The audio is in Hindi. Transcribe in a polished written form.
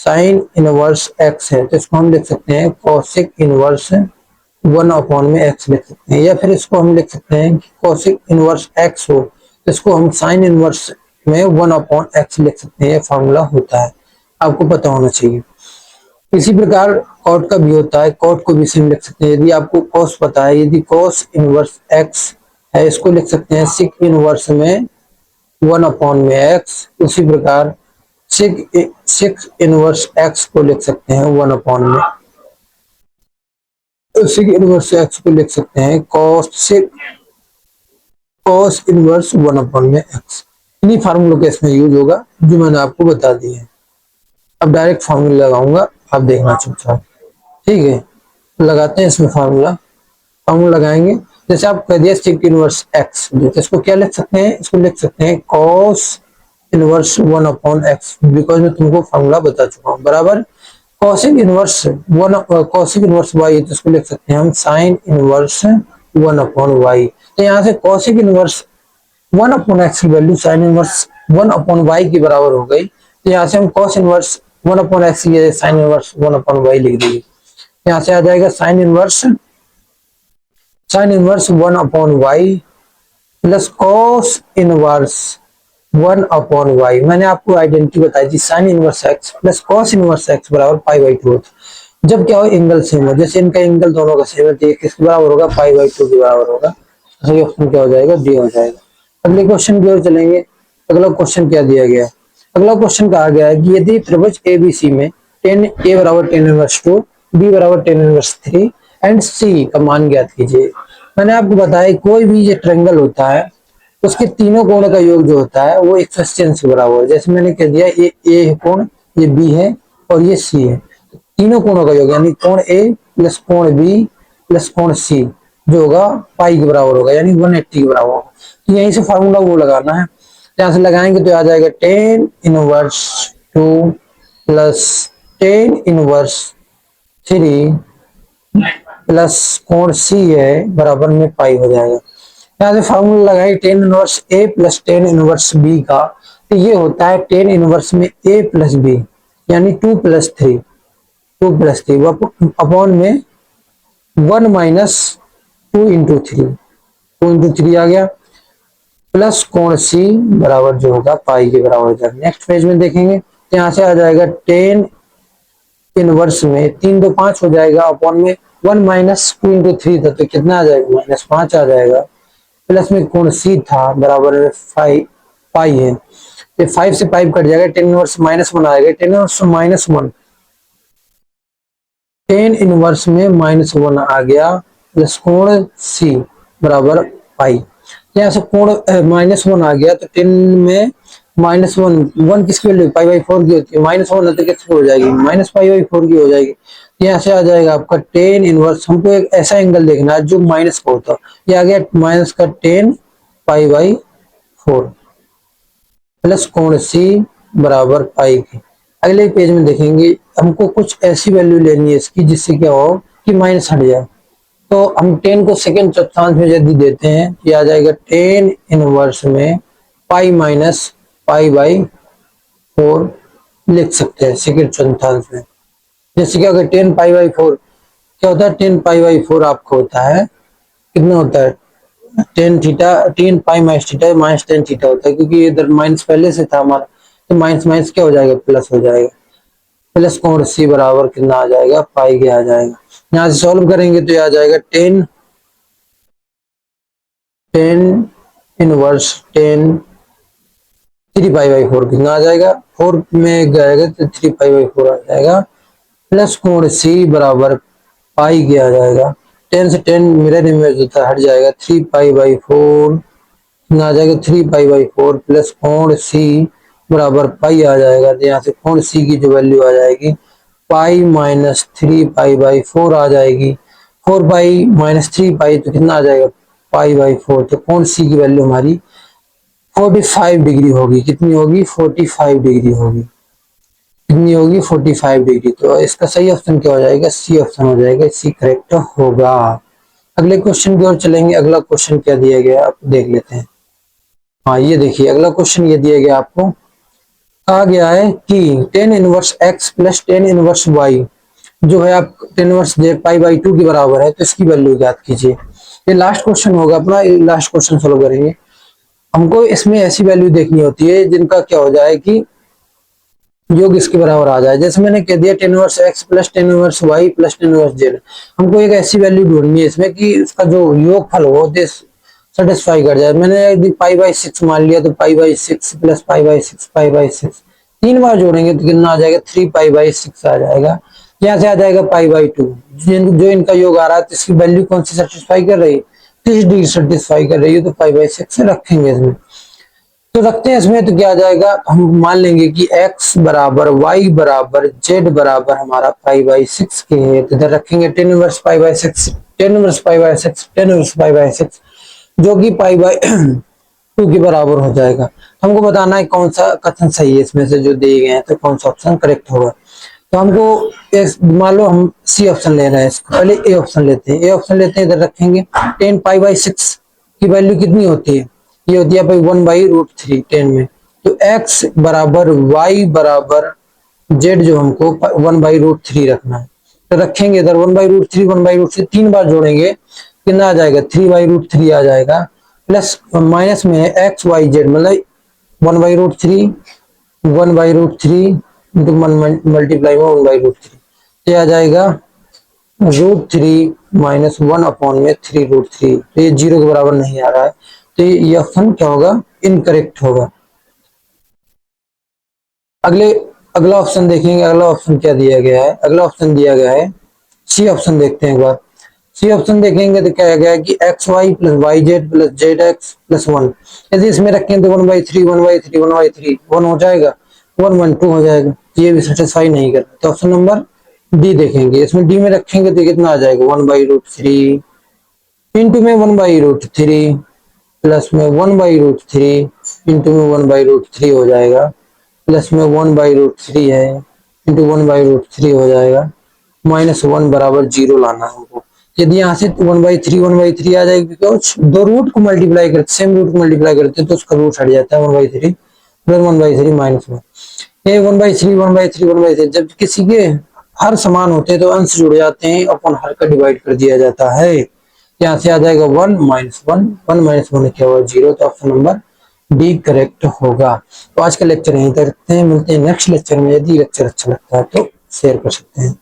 साइन इनवर्स एक्स है तो इसको हम लिख सकते हैं कोसिक इनवर्स 1 में एक्स लिख सकते हैं, या फिर इसको हम लिख सकते हैं कि कोसिक इनवर्स एक्स हो तो इसको हम साइन इनवर्स में 1/x लिख सकते हैं। ये फॉर्मूला होता है, आपको पता होना चाहिए। इसी प्रकार कॉट का भी होता है, कॉट को भी सेम लिख सकते हैं। यदि आपको कॉस पता है, यदि कॉस इनवर्स एक्स है इसको लिख सकते हैं सिक इनवर्स में 1/x। उसी प्रकार सिक इनवर्स एक्स को लिख सकते हैं 1 में, सिक इनवर्स एक्स को लिख सकते हैं कॉस इनवर्स 1/x। इन्हीं फार्मूलों के इसमें यूज होगा जो मैंने आपको बता दिए हैं। अब डायरेक्ट फार्मूला लगाऊंगा, आप देखना चुपचाप, ठीक है। लगाते हैं इसमें फार्मूला, फार्मूला लगाएंगे। जैसे आप कह दिया सिक इनवर्स एक्स, तो इसको क्या लिख सकते हैं, इसको लिख सकते हैं कॉस इनवर्स 1/x, बिकॉज मैं तुमको फार्मूला बता चुका हूँ, बराबर। कॉसिक इनवर्स वाई, तो इसको लिख सकते हैं हम साइन इनवर्स 1/y। तो यहाँ से कॉसिक इनवर्स 1/x की वैल्यू साइन इनवर्स 1/y की बराबर हो गई, तो यहाँ से हम कॉस इनवर्स 1/x की साइन इनवर्स 1/y लिख देंगे। यहाँ से आ जाएगा sine inverse 1/y plus cos inverse 1/y। मैंने आपको आइडेंटिटी बताई थी, sine inverse x plus cos inverse x बराबर π/2। जब क्या हो, एंगल सेम हो, जैसे इनका एंगल दोनों का सेम है तो किसके बराबर होगा, π/2 के बराबर होगा। सही ऑप्शन क्या हो जाएगा, डी हो जाएगा। अगले क्वेश्चन की ओर चलेंगे। अगला क्वेश्चन क्या दिया गया है, अगला क्वेश्चन कहा गया है कि यदि त्रिभुज एबीसी में tan a बराबर tan इनवर्स 2, b बराबर tan इनवर्स 3 एंड c का मान ज्ञात कीजिए। मैंने आपको बताया कोई भी ये ट्रायंगल होता है उसके तीनों कोणों का योग जो होता है वो 180 के बराबर है। जैसे मैंने कह दिया ये ए है कोण, ये बी है और ये सी है, तीनों कोणों का योग यानी कोण ए प्लस कोण बी प्लस कोण सी जो होगा पाई के बराबर होगा, यानी 180 के बराबर होगा। तो यहीं से फार्मूला वो लगाना है, यहाँ से लगाएंगे तो आ जाएगा tan inverse 2 plus tan inverse 3 plus कोण सी है बराबर में पाई हो जाएगा। यहाँ से फार्मूला लगाए tan inverse a plus tan inverse b का, तो ये होता है tan इनवर्स में a प्लस b यानी 2 प्लस 3 अपॉन में 1 माइनस 2 इंटू 3 आ गया प्लस कोण सी बराबर जो होगा पाई के बराबर हो जाएगा। नेक्स्ट पेज में देखेंगे तो यहाँ से आ जाएगा tan इनवर्स में 3 2 5 हो जाएगा अपॉन में 1 माइनस 2 इंटू 3 था तो कितना आ जाएगा, -5 आ जाएगा। प्लस में कोण सी था बराबर 5 पाई है, ये 5 से 5 कट जाएगा, tan इनवर्स -1 आएगा, tan इनवर्स -1 tan इनवर्स में -1 आ गया प्लस कोण सी बराबर पाई। यहाँ से कोण -1 आ गया तो 10 में -1 किसकी वैल्यू π/4 की होती है, -1 तो किसकी हो जाएगी, -π/4 की हो जाएगी। यहाँ से आ जाएगा आपका tan इनवर्स, हमको एक ऐसा एंगल देखना है जो माइनस का होता है, ये आ गया माइनस का tan π/4 प्लस कोण सी बराबर पाई की। अगले पेज में देखेंगे हमको कुछ ऐसी वैल्यू लेनी है इसकी जिससे क्या हो कि माइनस हट जाए, तो हम 10 को सेकंड चौथांश में यदि देते हैं ये आ जाएगा tan इनवर्स में पाई माइनस π/4 लिख सकते हैं सेकंड चौथांश में। जैसे क्या होगा tan π/4 क्या होता है, tan π/4 आपको होता है कितना होता है, tan pi minus theta minus tan theta होता है, क्योंकि इधर माइनस पहले से था हमारा, तो माइनस माइनस क्या हो जाएगा प्लस हो जाएगा, प्लस कोण सी बराबर कितना आ जाएगा पाई के आ जाएगा। यहाँ से सॉल्व करेंगे तो आ जाएगा tan इनवर्स tan 3π/4 कितना आ जाएगा, 4 में जाएगा तो 3π/4 आ जाएगा प्लस कोण सी बराबर पाई के आ जाएगा, 10 से 10 मिरर इमेज होता है हट जाएगा, 3π/4 आ जाएगा 3π/4 प्लस कोण सी बराबर पाई आ जाएगा। तो यहाँ से कोण सी की जो वैल्यू आ जाएगी पाई माइनस 3π/4 आ जाएगी, 4π माइनस 3π तो कितना आ जाएगा π/4, तो कोण सी की वैल्यू हमारी 45 डिग्री होगी। कितनी होगी, 45 डिग्री होगी। कितनी होगी, 45 डिग्री। तो इसका सही ऑप्शन क्या हो जाएगा, सी ऑप्शन हो जाएगा, सी करेक्ट होगा। अगले क्वेश्चन की ओर चलेंगे। अगला क्वेश्चन क्या दिया गया आप देख लेते हैं। हाँ ये देखिए अगला क्वेश्चन ये दिया गया आपको कहा गया है कि tan inverse x plus tan inverse y जो है आप tan inverse z pi by two के बराबर है, तो इसकी वैल्यू ज्ञात कीजिए। ये लास्ट क्वेश्चन होगा अपना, लास्ट क्वेश्चन सोल्व करेंगे। हमको इसमें ऐसी वैल्यू देखनी होती है जिनका क्या हो जाए कि योग इसके बराबर आ जाए। जैसे मैंने कह दिया tan inverse x plus tan inverse y plus tan inverse z, हमको एक ऐसी वैल्यू ढूंढनी है इसमें कि उसका जो योग फल हो सेटिस्फाई कर जाए। मैंने यदि पाई बाई सिक्स मान लिया तो पाई by six plus pi by six pi by six, तीन बार जोड़ेंगे तो कितना आ जाएगा, थ्री पाई बाई सिक्स आ जाएगा। यहाँ से आ जाएगा पाई बाई टू, जो इनका योग आ रहा है तो इसकी वैल्यू कौन सी सेटिस्फाई कर रही है, 30 डिग्री सेटिस्फाई कर रही है, तो पाई बाई सिक्स रखेंगे इसमें। तो रखते हैं इसमें, तो क्या आ जाएगा, हम मान लेंगे कि x बराबर y बराबर z बराबर हमारा पाई बाई सिक्स के है, तो इधर रखेंगे tan inverse pi by six, tan inverse pi by six, tan inverse pi by six, जो कि पाई बाई टू के बराबर हो जाएगा। हमको बताना है कौन सा कथन सही है इसमें से जो दिए गए हैं, तो कौन सा ऑप्शन करेक्ट होगा। तो हमको मान लो हम सी ऑप्शन ले रहे हैं, इसको पहले ए ऑप्शन लेते हैं। ए ऑप्शन लेते हैं, इधर रखेंगे टेन पाई बाई सिक्स की वैल्यू कितनी होती है, ये होती है भाई one by root three tan में। तो एक्स बराबर वाई बराबर जेड जो हमको वन बाई रूट थ्री रखना है, तो रखेंगे इधर one by root three, one by root three तीन बार जोड़ेंगे कितना आ जाएगा, थ्री बाई रूट थ्री आ जाएगा। प्लस माइनस में है एक्स वाई जेड, मतलब one by root three, one by root three into one multiply में वन बाई रूट थ्री, ये आ जाएगा root three minus one upon में थ्री रूट थ्री, तो ये जीरो के बराबर नहीं आ रहा है, तो ये ऑप्शन क्या होगा, इनकरेक्ट होगा। अगले अगला ऑप्शन देखेंगे, अगला ऑप्शन क्या दिया गया है, अगला ऑप्शन दिया गया है सी ऑप्शन। देखते हैं एक बार, सी ऑप्शन देखेंगे तो क्या गया है कि x y plus y z plus z x plus one, यदि इसमें रखें तो one by three one by three one by three one हो जाएगा, वन वन टू हो जाएगा, ये भी सेटिस्फाई नहीं करता, तो ऑप्शन नंबर डी देखेंगे। इसमें डी में रखेंगे तो कितना आ जाएगा, one by root three into में one by root three plus में one by root three into में वन बाई रूट थ्री हो जाएगा, प्लस में वन बाई रूट थ्री है into one by root three हो जाएगा, माइनस वन बराबर जीरो लाना है हमको। यदि यहाँ से वन बाई थ्री आ जाएगी, बिकॉज दो रूट को मल्टीप्लाई करते, सेम रूट को मल्टीप्लाई करते हैं तो उसका रूट हट जाता है, one by three plus one by three minus one, ये one by three one by three one by three, जब किसी के हर समान होते हैं तो अंश जुड़ जाते हैं, अपन हर का डिवाइड कर दिया जाता है। यहाँ से आ जाएगा one minus one, one minus one क्या हुआ जीरो, तो ऑप्शन नंबर डी करेक्ट होगा। तो आज का लेक्चर यहीं तक रखते हैं, मिलते हैं नेक्स्ट लेक्चर में। यदि लेक्चर अच्छा लगता है तो शेयर कर सकते हैं।